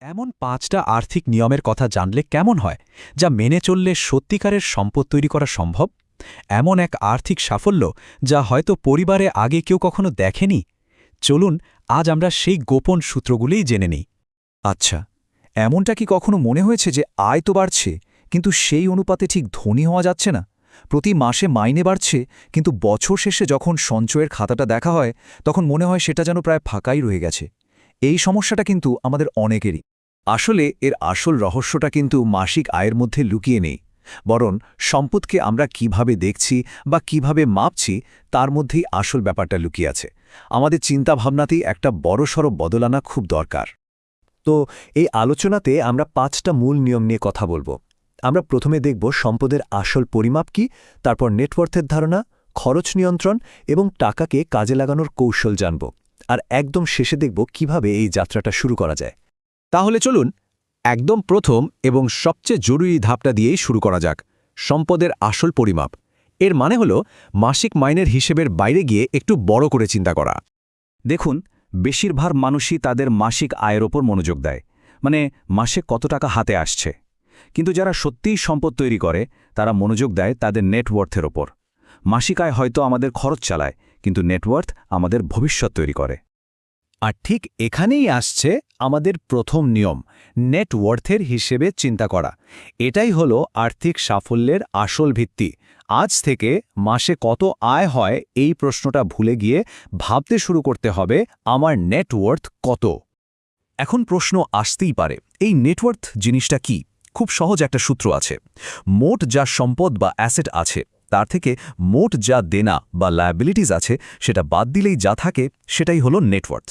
এমন ৫টা আর্থিক নিয়মের কথা জানলে কেমন হয় যা মেনে চললে সত্যিকারের সম্পদ তৈরি করা সম্ভব? এমন এক আর্থিক সাফল্য যা হয়তো পরিবারে আগে কেউ কখনো দেখেনি। চলুন আজ আমরা সেই গোপন সূত্রগুলিই জেনে নিই। আচ্ছা, এমনটা কি কখনো মনে হয়েছে যে আয় তো বাড়ছে কিন্তু সেই অনুপাতে ঠিক ধনী হওয়া যাচ্ছে না? প্রতি মাসে মাইনে বাড়ছে কিন্তু বছর শেষে যখন সঞ্চয়ের খাতাটা দেখা হয় তখন মনে হয় সেটা যেন প্রায় ফাঁকাই রয়ে গেছে। এই সমস্যাটা কিন্তু আমাদের অনেকেরই। আসলে এর আসল রহস্যটা কিন্তু মাসিক আয়ের মধ্যে লুকিয়ে নেই, বরং সম্পদকে আমরা কিভাবে দেখছি বা কিভাবে মাপছি তার মধ্যেই আসল ব্যাপারটা লুকিয়ে আছে। আমাদের চিন্তাভাবনাতেই একটা বড়সড় বদল আনা খুব দরকার। তো এই আলোচনাতে আমরা ৫টা মূল নিয়ম নিয়ে কথা বলবো। আমরা প্রথমে দেখব সম্পদের আসল পরিমাপ কি, তারপর নেটওয়ার্থের ধারণা, খরচ নিয়ন্ত্রণ এবং টাকাকে কাজে লাগানোর কৌশল জানব, আর একদম শেষে দেখব কিভাবে এই যাত্রাটা শুরু করা যায়। তাহলে চলুন একদম প্রথম এবং সবচেয়ে জরুরি ধাপটা দিয়েই শুরু করা যাক, সম্পদের আসল পরিমাপ। এর মানে হলো মাসিক মাইনের হিসেবের বাইরে গিয়ে একটু বড় করে চিন্তা করা। দেখুন, বেশিরভাগ মানুষই তাদের মাসিক আয়ের ওপর মনোযোগ দেয়, মানে মাসে কত টাকা হাতে আসছে। কিন্তু যারা সত্যিই সম্পদ তৈরি করে তারা মনোযোগ দেয় তাদের নেটওয়ার্থের ওপর। মাসিক আয় হয়তো আমাদের খরচ চালায়, কিন্তু নেটওয়ার্থ আমাদের ভবিষ্যৎ তৈরি করে। আর ঠিক এখানেই আসছে আমাদের প্রথম নিয়ম, নেটওয়ার্থের হিসেবে চিন্তা করা। এটাই হলো আর্থিক সাফল্যের আসল ভিত্তি। আজ থেকে মাসে কত আয় হয় এই প্রশ্নটা ভুলে গিয়ে ভাবতে শুরু করতে হবে আমার নেটওয়ার্থ কত। এখন প্রশ্ন আসতেই পারে, এই নেটওয়ার্থ জিনিসটা কি? খুব সহজ একটা সূত্র আছে। মোট যা সম্পদ বা অ্যাসেট আছে তার থেকে মোট যা দেনা বা লায়াবিলিটিস আছে সেটা বাদ দিলেই যা থাকে সেটাই হলো নেটওয়ার্থ।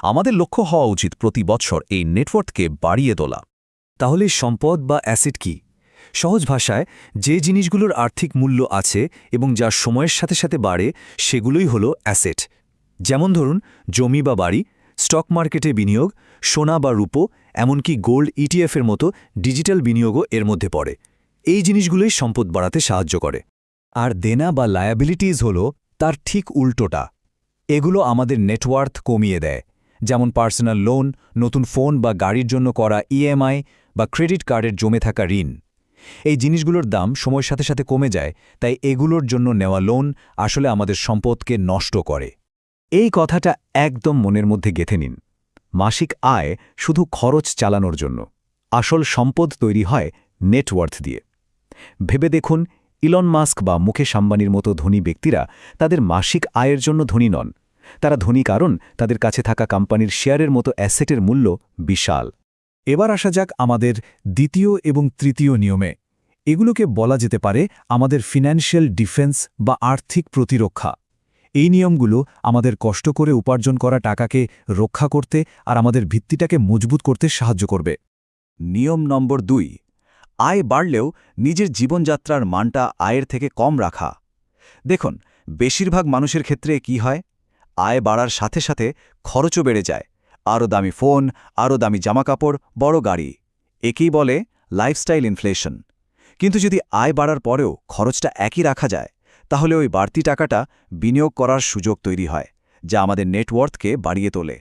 আমাদের লক্ষ্য হওয়া উচিত প্রতি বছর এই নেটওয়ার্থকে বাড়িয়ে তোলা। তাহলে সম্পদ বা অ্যাসেট কি? সহজ ভাষায়, যে জিনিসগুলোর আর্থিক মূল্য আছে এবং যা সময়ের সাথে সাথে বাড়ে সেগুলোই হলো অ্যাসেট। যেমন ধরুন, জমি বা বাড়ি, স্টক মার্কেটে বিনিয়োগ, সোনা বা রূপো, এমনকি গোল্ড ইটিএফের মতো ডিজিটাল বিনিয়োগও এর মধ্যে পড়ে। এই জিনিসগুলোই সম্পদ বাড়াতে সাহায্য করে। আর দেনা বা লায়াবিলিটিস হলো তার ঠিক উল্টোটা। এগুলো আমাদের নেটওয়ার্থ কমিয়ে দেয়, যেমন পার্সোনাল লোন, নতুন ফোন বা গাড়ির জন্য করা ইএমআই বা ক্রেডিট কার্ডের জমে থাকা ঋণ। এই জিনিসগুলোর দাম সময়ের সাথে সাথে কমে যায়, তাই এগুলোর জন্য নেওয়া লোন আসলে আমাদের সম্পদকে নষ্ট করে। এই কথাটা একদম মনের মধ্যে গেঁথে নিন। মাসিক আয় শুধু খরচ চালানোর জন্য, আসল সম্পদ তৈরি হয় নেটওয়ার্থ দিয়ে। ভেবে দেখুন, ইলন মাস্ক বা মুকেশ আম্বানির মতো ধনী ব্যক্তিরা তাদের মাসিক আয়ের জন্য ধনী নন। তারা ধনী কারণ তাদের কাছে থাকা কোম্পানির শেয়ারের মতো অ্যাসেটের মূল্য বিশাল। এবার আসা যাক আমাদের দ্বিতীয় এবং তৃতীয় নিয়মে। এগুলোকে বলা যেতে পারে আমাদের ফিন্যান্সিয়াল ডিফেন্স বা আর্থিক প্রতিরক্ষা। এই নিয়মগুলো আমাদের কষ্ট করে উপার্জন করা টাকাকে রক্ষা করতে আর আমাদের ভিত্তিটাকে মজবুত করতে সাহায্য করবে। নিয়ম নম্বর ২, আয় বাড়লেও নিজের জীবনযাত্রার মানটা আয়ের থেকে কম রাখা। দেখুন, বেশিরভাগ মানুষের ক্ষেত্রে কি হয়, আয় বাড়ার সাথে সাথে খরচও বেড়ে যায়। আরও দামি ফোন, আরও দামি জামাকাপড়, বড় গাড়ি। একেই বলে লাইফস্টাইল ইনফ্লেশন। কিন্তু যদি আয় বাড়ার পরেও খরচটা একই রাখা যায়, তাহলে ওই বাড়তি টাকাটা বিনিয়োগ করার সুযোগ তৈরি হয়, যা আমাদের নেটওয়ার্থকে বাড়িয়ে তোলে।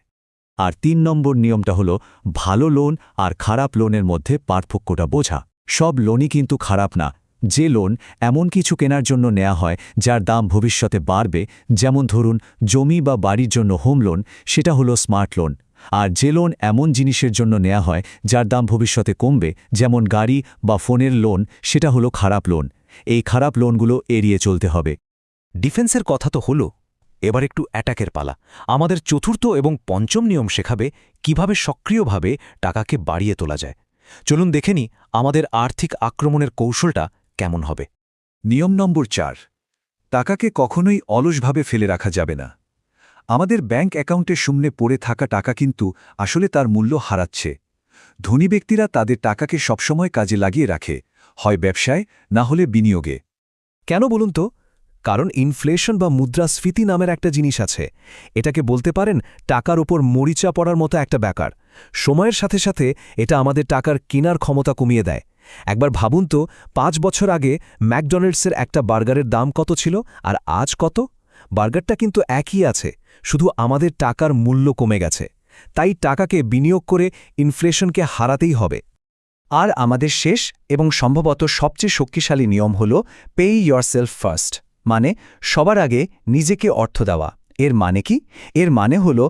আর ৩ নম্বর নিয়মটা হলো ভালো লোন আর খারাপ লোনের মধ্যে পার্থক্যটা বোঝা। সব লোনই কিন্তু খারাপ না। যে লোন এমন কিছু কেনার জন্য নেওয়া হয় যার দাম ভবিষ্যতে বাড়বে, যেমন ধরুন জমি বা বাড়ির জন্য হোম লোন, সেটা হলো স্মার্ট লোন। আর যে লোন এমন জিনিসের জন্য নেওয়া হয় যার দাম ভবিষ্যতে কমবে, যেমন গাড়ি বা ফোনের লোন, সেটা হলো খারাপ লোন। এই খারাপ লোনগুলো এড়িয়ে চলতে হবে। ডিফেন্সের কথা তো হলো, এবার একটু অ্যাটাকের পালা। আমাদের চতুর্থ এবং পঞ্চম নিয়ম শেখাবে কিভাবে সক্রিয়ভাবে টাকাকে বাড়িয়ে তোলা যায়। চলুন দেখে নিই আমাদের আর্থিক আক্রমণের কৌশলটা কেমন হবে। নিয়ম নম্বর ৪, টাকাকে কখনোই অলসভাবে ফেলে রাখা যাবে না। আমাদের ব্যাংক অ্যাকাউন্টে শূন্যে পড়ে থাকা টাকা কিন্তু আসলে তার মূল্য হারাচ্ছে। ধনী ব্যক্তিরা তাদের টাকাকে সবসময় কাজে লাগিয়ে রাখে, হয় ব্যবসায়, না হলে বিনিয়োগে। কেন বলুন তো? কারণ ইনফ্লেশন বা মুদ্রাস্ফীতি নামের একটা জিনিস আছে। এটাকে বলতে পারেন টাকার উপর মরিচা পড়ার মতো একটা ব্যাপার। সময়ের সাথে সাথে এটা আমাদের টাকার কেনার ক্ষমতা কমিয়ে দেয়। একবার ভাবুন তো, ৫ বছর আগে ম্যাকডোনাল্ডসের একটা বার্গারের দাম কত ছিল আর আজ কত? বার্গারটা কিন্তু একই আছে, শুধু আমাদের টাকার মূল্য কমে গেছে। তাই টাকাকে বিনিয়োগ করে ইনফ্লেশনকে হারাতেই হবে। আর আমাদের শেষ এবং সম্ভবত সবচেয়ে শক্তিশালী নিয়ম হল পে ইয়োরসেলফ ফার্স্ট, মানে সবার আগে নিজেকে অর্থ দেওয়া। এর মানে কি? এর মানে হল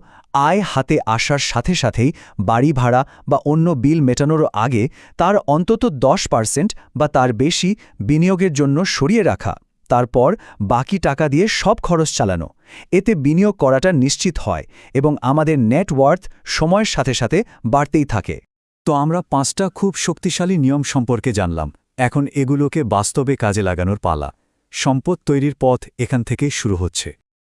আয় হাতে আসার সাথে সাথেই বাড়ি ভাড়া বা অন্য বিল মেটানোর আগে তার অন্তত 10% বা তার বেশি বিনিয়োগের জন্য সরিয়ে রাখা, তারপর বাকি টাকা দিয়ে সব খরচ চালানো। এতে বিনিয়োগ করাটা নিশ্চিত হয় এবং আমাদের নেটওয়ার্থ সময়ের সাথে সাথে বাড়তেই থাকে। তো আমরা 5টা খুব শক্তিশালী নিয়ম সম্পর্কে জানলাম। এখন এগুলোকে বাস্তবে কাজে লাগানোর পালা। সম্পদ তৈরির পথ এখান থেকেই শুরু হচ্ছে।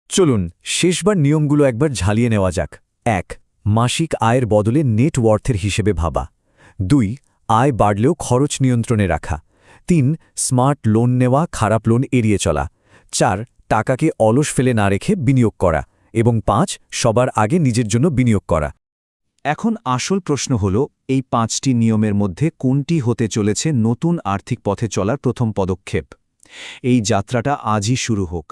চলুন শেষবার নিয়মগুলো একবার ঝালিয়ে নেওয়া যাক। 1. মাসিক আয়ের বদলে নেটওয়ার্থের হিসেবে ভাবা। 2. আয় বাড়লেও খরচ নিয়ন্ত্রণে রাখা। 3. স্মার্ট লোন নেওয়া, খারাপ লোন এড়িয়ে চলা। 4. টাকাকে অলস ফেলে না রেখে বিনিয়োগ করা। এবং 5. সবার আগে নিজের জন্য বিনিয়োগ করা। এখন আসল প্রশ্ন হল, এই 5টি নিয়মের মধ্যে কোনটি হতে চলেছে নতুন আর্থিক পথে চলার প্রথম পদক্ষেপ? এই যাত্রাটা আজই শুরু হোক।